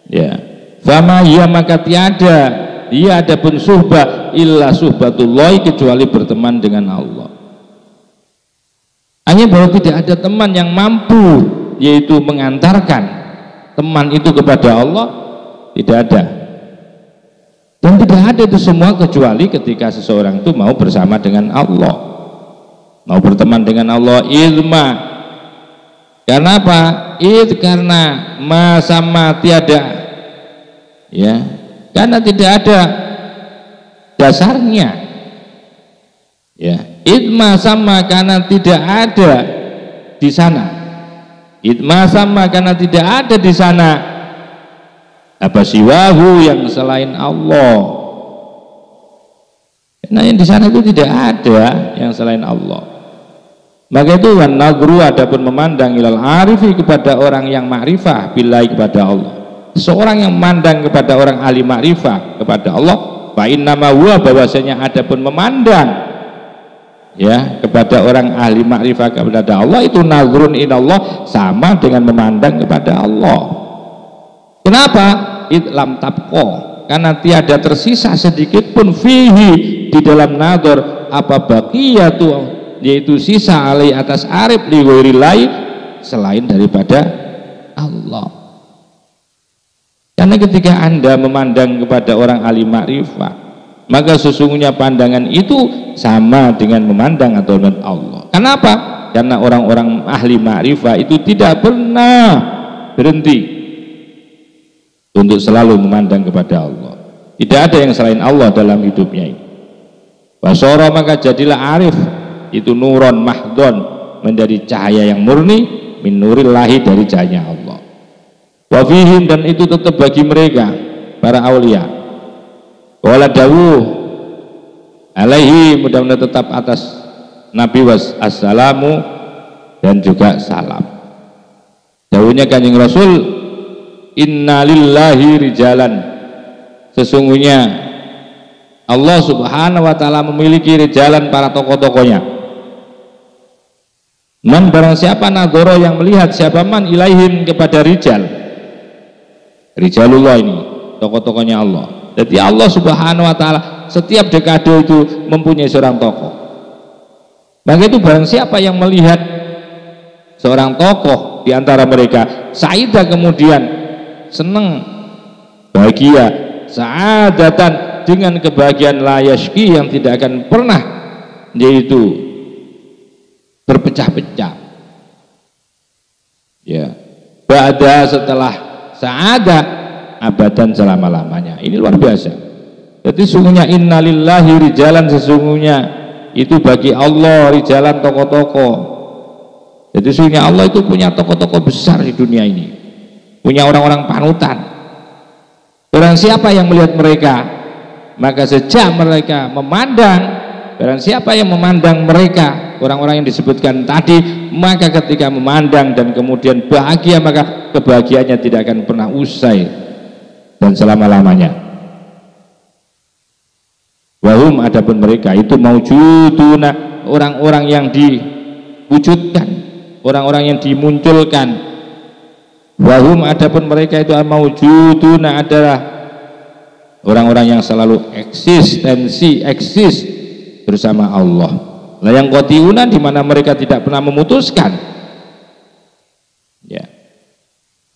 [SPEAKER 1] ya fama iya maka tiada ia adapun suhbah illa suhbatullahi, kecuali berteman dengan Allah. Hanya bahwa tidak ada teman yang mampu yaitu mengantarkan teman itu kepada Allah, tidak ada. Dan tidak ada itu semua kecuali ketika seseorang itu mau bersama dengan Allah, mau berteman dengan Allah. Ilma, karena apa? Karena ma sama tiada, ya, karena tidak ada dasarnya, ya. Idma sama karena tidak ada di sana, idma sama karena tidak ada di sana apa siwahu yang selain Allah, karena yang di sana itu tidak ada yang selain Allah. Maka itu wan nadru, adapun memandang ilal arifi kepada orang yang ma'rifah billahi kepada Allah, seorang yang memandang kepada orang ahli ma'rifah kepada Allah, fa innama huwa, bahwasanya adapun memandang ya kepada orang ahli ma'rifah kepada Allah itu nazrun inallah, sama dengan memandang kepada Allah. Kenapa? Itlam tabqa, karena tiada tersisa sedikit pun fihi di dalam nazar apa baqiyatu, yaitu sisa alai atas arif li ghairillahi, selain daripada Allah. Karena ketika Anda memandang kepada orang ahli ma'rifah, maka sesungguhnya pandangan itu sama dengan memandang atau Allah. Kenapa? Karena orang-orang ahli ma'rifah itu tidak pernah berhenti untuk selalu memandang kepada Allah. Tidak ada yang selain Allah dalam hidupnya ini. Basara, maka jadilah arif itu nuron mahdon, menjadi cahaya yang murni, min nurillahi, dari cahaya Allah. Wa fihim, dan itu tetap bagi mereka para aulia. Wala dawuh alaihi, mudah-mudahan tetap atas Nabi wassalamu dan juga salam. Dawuhnya Kanjeng Rasul, innalillahi rijalan, sesungguhnya Allah subhanahu wa ta'ala memiliki rijalan, para tokoh-tokohnya. Man, barang siapa nadoro, yang melihat, siapa man ilaihim, kepada rijal, rijalullah ini tokoh-tokohnya Allah. Jadi Allah subhanahu wa ta'ala setiap dekade itu mempunyai seorang tokoh. Maka itu barang siapa yang melihat seorang tokoh di antara mereka, saidah, kemudian senang, bahagia, sa'adatan, dengan kebahagiaan la yashki, yang tidak akan pernah yaitu berpecah-pecah, ya, ba'da, setelah sa'adah, abadan, selama-lamanya. Ini luar biasa. Jadi sesungguhnya innalillahi rijalan, sesungguhnya itu bagi Allah rijalan, tokoh-tokoh. Jadi sesungguhnya Allah itu punya tokoh-tokoh besar di dunia ini, punya orang-orang panutan. Barang siapa yang melihat mereka, maka sejak mereka memandang, barang siapa yang memandang mereka, orang-orang yang disebutkan tadi, maka ketika memandang dan kemudian bahagia, maka kebahagiaannya tidak akan pernah usai dan selama-lamanya. Wahum, adapun mereka itu maujuduna, orang-orang yang diwujudkan, orang-orang yang dimunculkan. Wahum, adapun mereka itu maujuduna, adalah orang-orang yang selalu eksis bersama Allah. Lah yang qati'una, di mana mereka tidak pernah memutuskan, ya,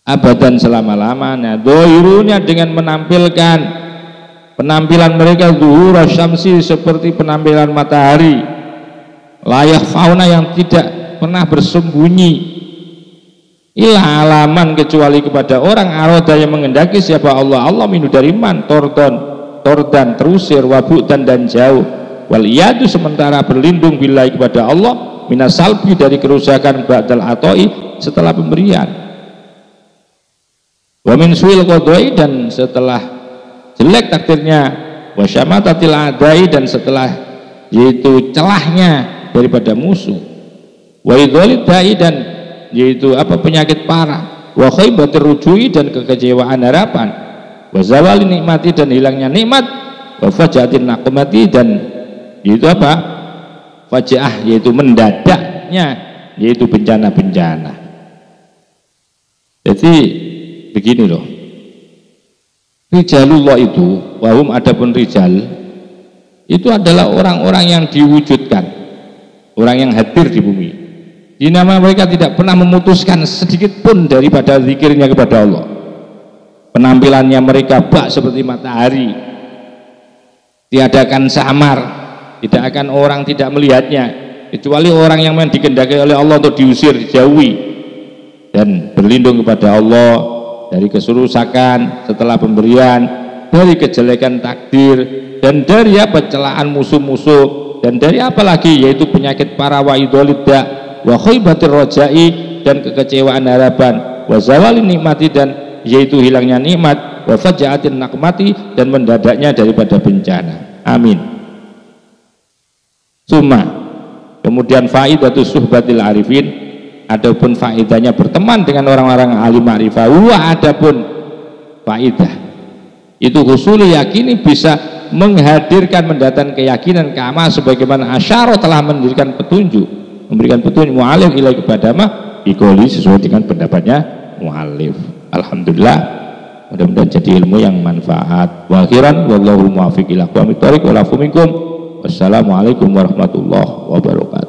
[SPEAKER 1] abadan selama-lamanya. Dohirunya dengan menampilkan penampilan mereka zuhur syamsi seperti penampilan matahari, layak fauna yang tidak pernah bersembunyi, ilah alaman kecuali kepada orang aroda yang mengendaki siapa Allah minu dari man tordan terusir wabu'dan dan jauh wal iyadu sementara berlindung billahi kepada Allah minasalbi dari kerusakan ba'dal atoi setelah pemberian, wa min suil qadai dan setelah jelek takdirnya, wa syamatatil adai dan setelah yaitu celahnya daripada musuh, wa idhalid dai dan yaitu penyakit parah, wa khaibatir rujui dan kekecewaan harapan, wa zawali nikmati dan hilangnya nikmat, wa fajatin naqmati dan yaitu fajaah yaitu mendadaknya yaitu bencana-bencana. Jadi begini loh, rijalullah itu wahum adapun rijal itu adalah orang-orang yang diwujudkan, orang yang hadir di bumi. Di nama mereka tidak pernah memutuskan sedikit pun daripada zikirnya kepada Allah. Penampilannya mereka bak seperti matahari, tiadakan samar, tidak akan orang tidak melihatnya kecuali orang yang memang dikehendaki oleh Allah untuk diusir, dijauhi dan berlindung kepada Allah dari kesurusakan setelah pemberian, dari kejelekan takdir dan dari celaan musuh-musuh dan dari apalagi yaitu penyakit para wa idolida wa khaibatir rojai dan kekecewaan harapan, wa zawali nikmati dan yaitu hilangnya nikmat, wa fajaatin nakmati dan mendadaknya daripada bencana. Amin. Summa kemudian faidatus suhbatil arifin, adapun faidahnya berteman dengan orang-orang alim ma'rifah, wa adapun faidah itu husuli yakini bisa menghadirkan mendatangkan keyakinan kama sebagaimana asyara telah memberikan petunjuk mu'alif ilai kepada ikoli sesuai dengan pendapatnya mu'alif. Alhamdulillah, mudah-mudahan jadi ilmu yang manfaat. Wa akhiran wallahu muwaffiq ila aqwamit thoriq wa lafu minkum. Wassalamualaikum warahmatullahi wabarakatuh.